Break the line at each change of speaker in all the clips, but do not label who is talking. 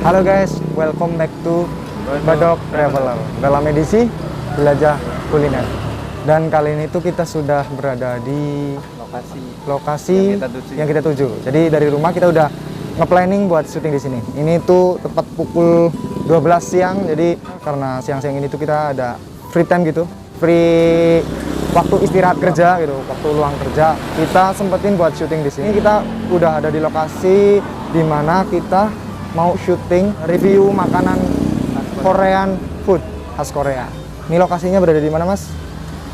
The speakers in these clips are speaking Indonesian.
Halo guys, welcome back to Badok Traveler dalam edisi Jelajah Kuliner. Dan kali ini tuh kita sudah berada di lokasi yang kita tuju. Jadi dari rumah kita udah nge-planning buat syuting di sini. Ini tuh tepat pukul 12 siang. Jadi karena siang-siang ini tuh kita ada free time gitu, free waktu istirahat kerja gitu, waktu luang kerja. Kita sempetin buat syuting di sini. Kita udah ada di lokasi di mana kita mau syuting review makanan Korean food khas Korea. Ini lokasinya berada di mana, Mas?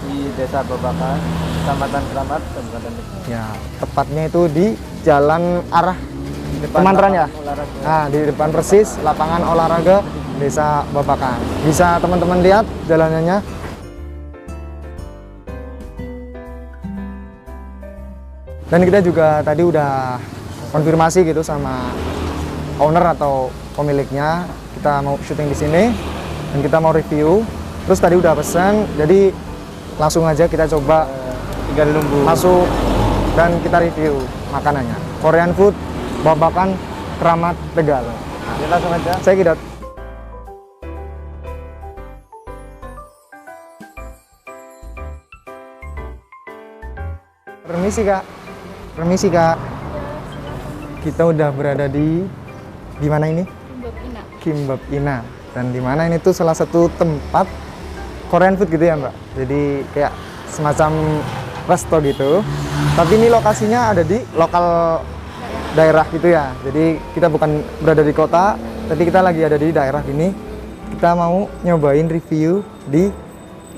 Di Desa Babakan, Kecamatan Keramat, Kabupaten Bekasi.
Ya, tepatnya itu di jalan arah Kementerian ya. Nah, di depan persis lapangan olahraga Desa Babakan. Bisa teman-teman lihat jalanannya. Dan kita juga tadi udah konfirmasi gitu sama owner atau pemiliknya, kita mau syuting di sini dan kita mau review. Terus tadi udah pesan, jadi langsung aja kita coba
Tinggal nunggu
masuk dan kita review makanannya. Korean food Babakan Keramat Tegal.
Kita langsung aja.
Saya Kidot. Permisi Kak. Permisi Kak. Kita udah berada di mana ini? Kimbap Ina. Dan di mana ini tuh salah satu tempat Korean food gitu ya, Mbak. Jadi kayak semacam resto gitu. Tapi ini lokasinya ada di lokal daerah gitu ya. Jadi kita bukan berada di kota, tapi kita lagi ada di daerah ini. Kita mau nyobain review di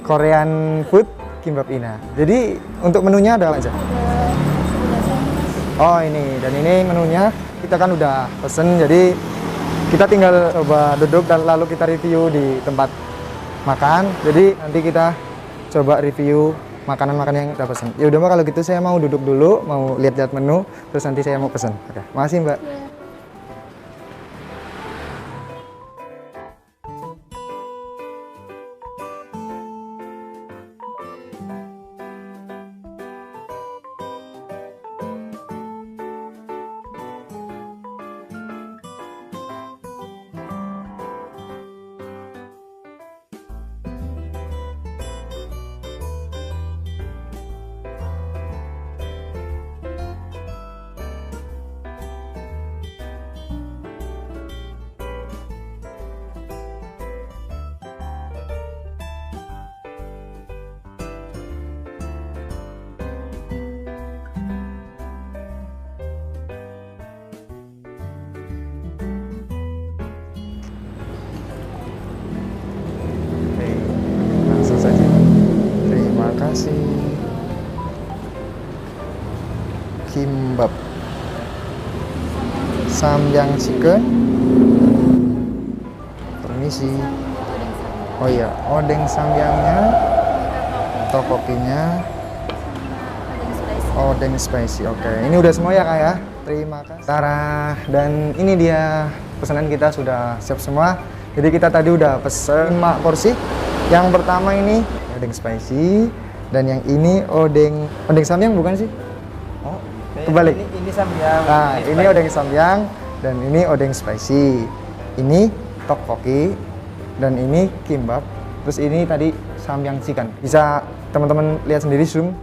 Korean food Kimbap Ina. Jadi untuk menunya ada apa aja? Oh ini, dan ini menunya kita kan udah pesen, jadi kita tinggal coba duduk dan lalu kita review di tempat makan. Jadi nanti kita coba review makanan-makanan yang kita pesen. Ya udah Mbak, kalau gitu saya mau duduk dulu, mau lihat-lihat menu, terus nanti saya mau pesen. Oke, makasih Mbak. Langsung saja. Terima kasih. Kimbap Samyang chicken. Permisi. Oh iya, odeng samyangnya, topokinya, odeng spicy. Oke, ini udah semua ya Kak ya. Terima kasih. Tara, dan ini dia pesanan kita sudah siap semua. Jadi kita tadi udah pesen 5 porsi. Yang pertama ini odeng spicy, dan yang ini odeng samyang bukan sih? Oh, kebalik.
Ini samyang.
Nah, ini odeng samyang dan ini odeng spicy. Ini tteokbokki dan ini kimbap. Terus ini tadi samyang chicken. Bisa teman-teman lihat sendiri zoom.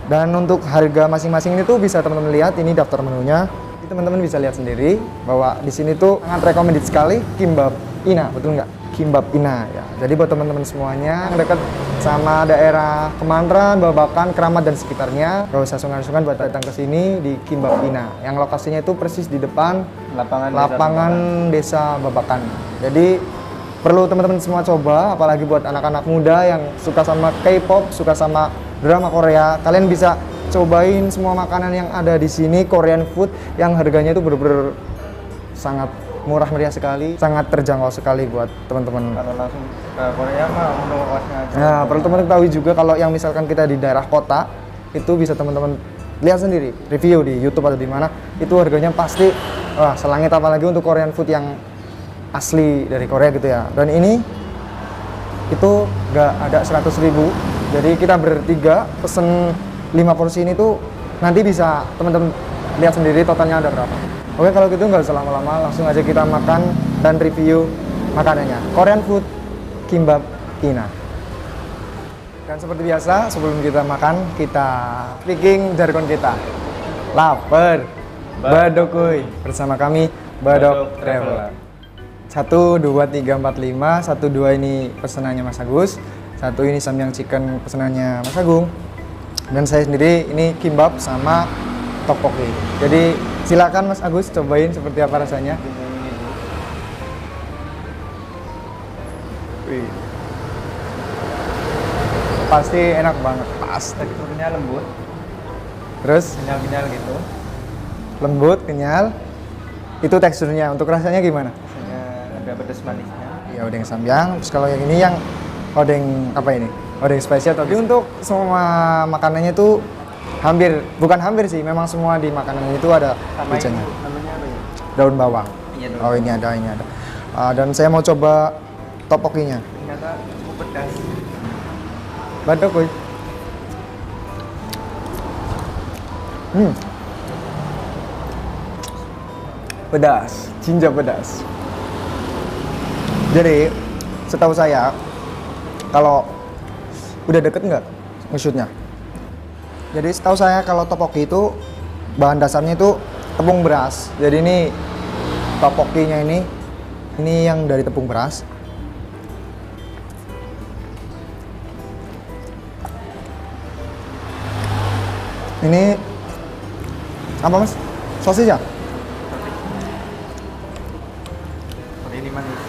Dan untuk harga masing-masing ini tuh bisa teman-teman lihat, ini daftar menunya. Teman-teman bisa lihat sendiri bahwa di sini tuh sangat recommended sekali Kimbap Ina, betul nggak? Kimbap Ina ya. Jadi buat teman-teman semuanya yang dekat sama daerah Kementerian, Babakan, Keramat dan sekitarnya, gak usah sungkan-sungkan buat datang ke sini di Kimbap Ina. Yang lokasinya itu persis di depan lapangan Desa Babakan. Jadi perlu teman-teman semua coba, apalagi buat anak-anak muda yang suka sama K-pop, suka sama drama Korea, kalian bisa cobain semua makanan yang ada di sini, Korean food yang harganya itu bener-bener sangat murah meriah sekali, sangat terjangkau sekali buat teman-teman.
Kalau langsung ke Korea mah untuk ongkosnya aja.
Nah, perlu teman-teman ketahui juga kalau yang misalkan kita di daerah kota, itu bisa teman-teman lihat sendiri review di YouTube atau di mana, itu harganya pasti wah selangit, apalagi untuk Korean food yang asli dari Korea gitu ya. Dan ini itu nggak ada 100.000, jadi kita bertiga pesen 5 porsi ini tuh Nanti bisa teman-teman lihat sendiri totalnya ada berapa. Oke, kalau gitu nggak usah lama-lama, langsung aja kita makan dan review makanannya. Korean food kimbap Ina. Dan seperti biasa, sebelum kita makan, kita speaking jargon kita. Lapar, badokuy. Bersama kami, Badok Traveler. 1, 2, 3, 4, 5. 1, 2 ini pesanannya Mas Agus. 1 ini samyang chicken pesanannya Mas Agung. Dan saya sendiri ini kimbap sama tteokbokki. Jadi silakan Mas Agus cobain seperti apa rasanya. Wih. Pasti enak banget. Pasti.
Teksturnya lembut,
Terus
kenyal-kenyal gitu.
lembut, kenyal. Itu teksturnya. Untuk rasanya gimana?
Rasanya ada pedas manisnya.
Ya odeng samyang. Terus kalau yang ini yang odeng apa ini? Odeng spesial. Tapi untuk semua makanannya itu bukan hampir sih. Memang semua di makanan itu ada
Sama
kucingnya.
ini namanya apa ya?
Daun bawang.
Iya, daun
Oh ini ada. Dan saya mau coba tteokbokkinya.
Ternyata cukup pedas.
Badok kuy. Pedas, jinja pedas. Jadi, setahu saya, kalau udah deket nggak maksudnya? Jadi setahu saya kalau tteokbokki itu bahan dasarnya itu tepung beras. Jadi ini tteokbokkinya ini yang dari tepung beras. Ini apa mas? Sosis ya?
Kalau ini manis.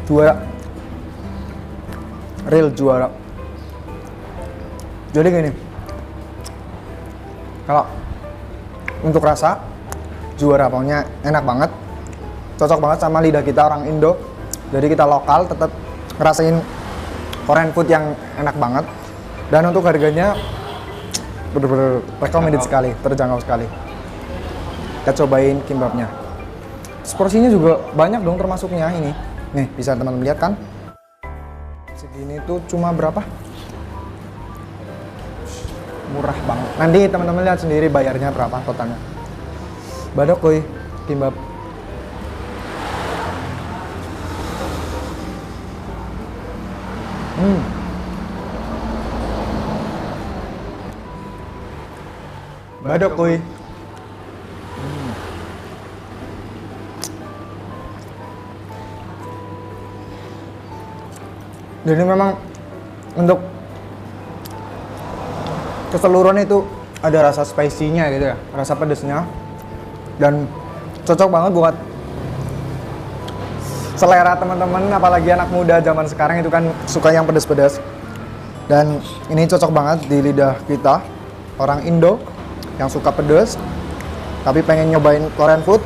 Juara. Real juara. Jadi gini. Kalau untuk rasa juara, pokoknya enak banget. Cocok banget sama lidah kita orang Indo. Jadi kita lokal tetap ngerasain Korean food yang enak banget. Dan untuk harganya bener-bener recommended sekali, terjangkau sekali. Kita cobain kimbapnya. Porsinya juga banyak dong termasuknya ini. Nih, bisa teman-teman lihat kan? Segini tuh cuma berapa? Murah banget. Nanti teman-teman lihat sendiri bayarnya berapa totalnya. Badok kuy, kimbap. Badok kuy. Jadi memang untuk keseluruhan itu ada rasa spicy-nya gitu ya, rasa pedesnya, dan cocok banget buat selera teman-teman, apalagi anak muda zaman sekarang itu kan suka yang pedas-pedas. Dan ini cocok banget di lidah kita orang Indo yang suka pedas tapi pengen nyobain Korean food.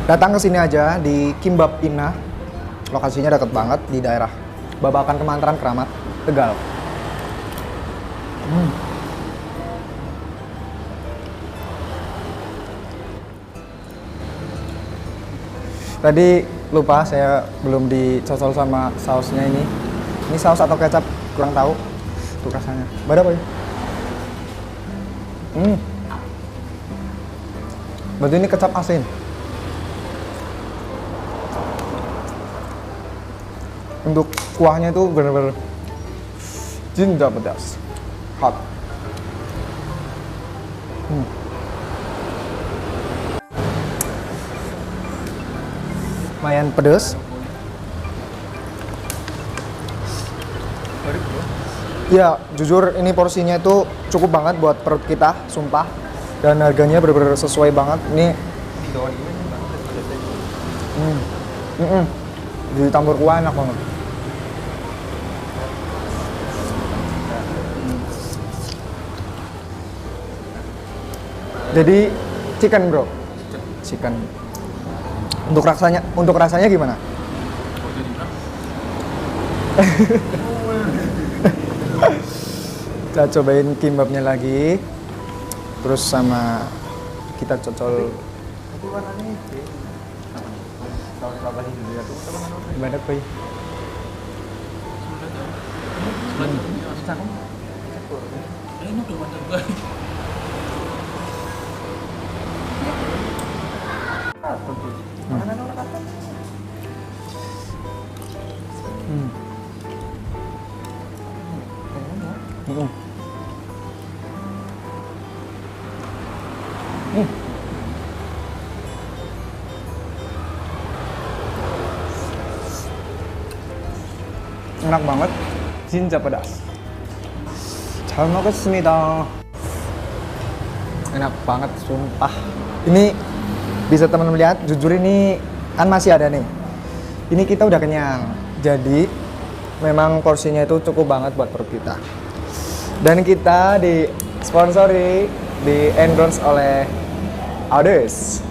Datang ke sini aja di Kimbap Ina. Lokasinya dekat banget di daerah Babakan Kemanteran, Keramat, Tegal. Tadi lupa saya belum dicocol sama sausnya ini. Ini saus atau kecap kurang tahu. Tuh rasanya. Bada apa ya? Berarti ini kecap asin. Untuk kuahnya itu benar-benar jinja pedas, hot. Lumayan pedas. Ya, jujur ini porsinya itu cukup banget buat perut kita, sumpah. Dan harganya benar-benar sesuai banget. Ini ditambur kuah enak banget. Jadi chicken bro, chicken. Untuk rasanya gimana? Kita cobain kimbapnya lagi, terus sama kita cocol.
Tapi warnanya itu saus laba dulu ya tuh teman-teman.
Gimana kuy? Enak banget, 진짜 pedas. 잘 먹었습니다. Enak banget, sumpah. Ini bisa teman-teman lihat, jujur ini kan masih ada nih. Ini kita udah kenyang, jadi memang porsinya itu cukup banget buat perut kita. Dan kita disponsori, di endorse oleh Ades.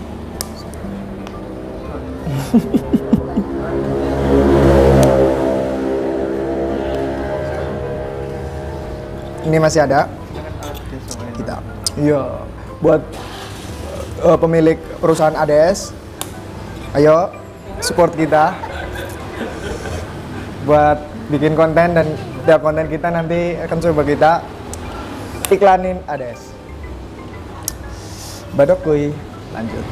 Ini masih ada kita. Iya, buat pemilik perusahaan ADS, ayo support kita buat bikin konten, dan tiap konten kita nanti akan coba kita iklanin ADS. Badok kuy, lanjut.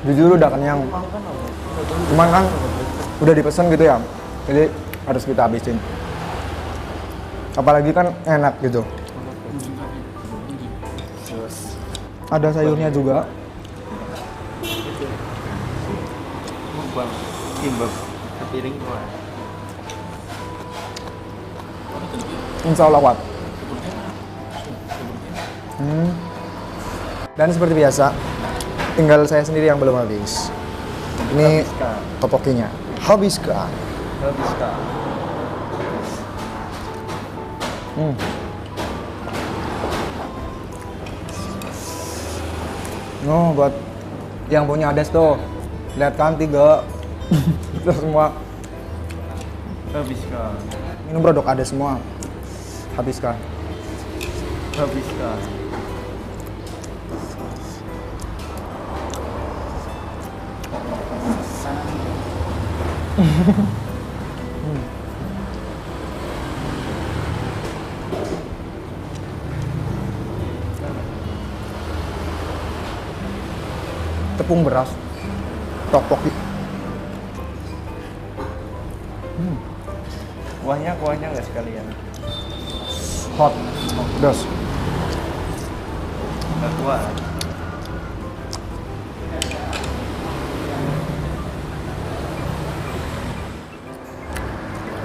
Jujur udah kenyang. Cuman kan udah dipesan gitu ya, jadi harus kita habisin. Apalagi kan enak gitu. Ada sayurnya juga.
Kimbab sepiring dua.
Insya Allah kuat. Dan seperti biasa, tinggal saya sendiri yang belum habis. Ini topokinya. Habiskan. Oh, buat yang punya Ades tuh, lihat kan 3 itu semua
Habiskan.
minum produk Ades semua. Habiskan. Tepung beras, topoki.
Kuahnya nggak sekalian.
Hot, pedas.
Nggak kuah.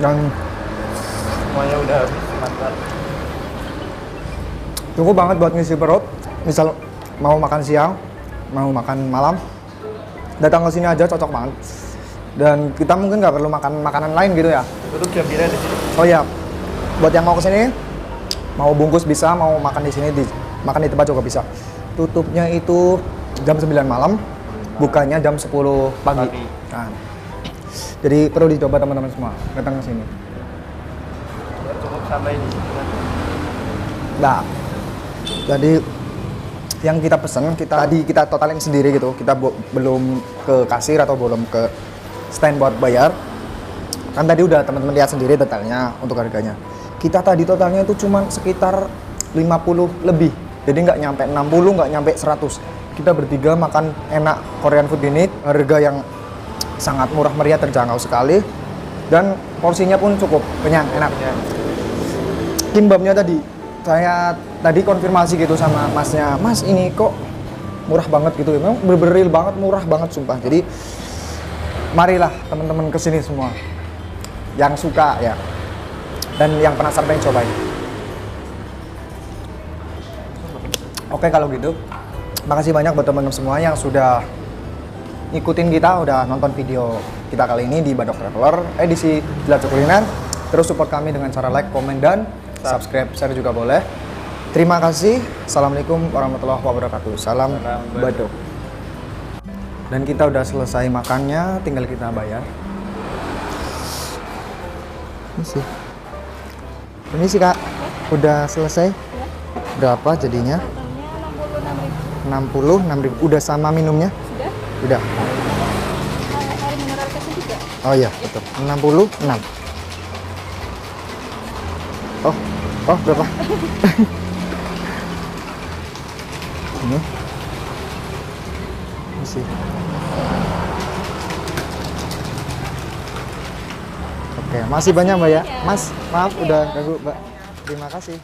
Dan
Semuanya udah habis, mantap.
cukup banget buat ngisi perut. Misal mau makan siang, mau makan malam, datang ke sini aja cocok banget. Dan kita mungkin nggak perlu makan makanan lain gitu ya.
Tutup jam berapa di sini?
Oh iya, buat yang mau kesini, mau bungkus bisa, mau makan di sini, makan di tempat juga bisa. Tutupnya itu jam 9 malam, bukanya jam 10 pagi. Nah, jadi perlu dicoba teman-teman semua, datang ke sini.
Cukup sampai di sini.
Nah, jadi yang kita pesan, kita totalin sendiri gitu. Kita belum ke kasir atau belum ke stand buat bayar. Kan tadi udah teman-teman lihat sendiri detailnya untuk harganya. Kita tadi totalnya itu cuma sekitar 50 lebih. Jadi nggak nyampe 60, nggak nyampe 100. Kita bertiga makan enak Korean food ini, harga yang sangat murah meriah, terjangkau sekali. Dan porsinya pun cukup kenyang, enak. Kimbabnya tadi, saya tadi konfirmasi gitu sama masnya, Mas ini kok murah banget gitu. Memang bener-bener banget, murah banget sumpah. Jadi marilah teman-teman kesini semua yang suka ya, dan yang penasaran pengen cobain. Oke kalau gitu, makasih banyak buat teman-teman semua yang sudah ngikutin kita, udah nonton video kita kali ini di Badok Traveler edisi Jelajah Kuliner. Terus support kami dengan cara like, komen, dan subscribe, share juga boleh. Terima kasih. Assalamualaikum warahmatullahi wabarakatuh. Salam Badok. Dan kita udah selesai makannya, tinggal kita bayar. Ini sih Kak, udah selesai. Berapa jadinya? 66.000. Udah sama minumnya? Sudah. Udah. Oh iya, betul. 66. Oh, berapa? Ini. Masih. Oke, masih banyak Mbak ya. Mas, maaf udah ganggu Mbak. Terima kasih.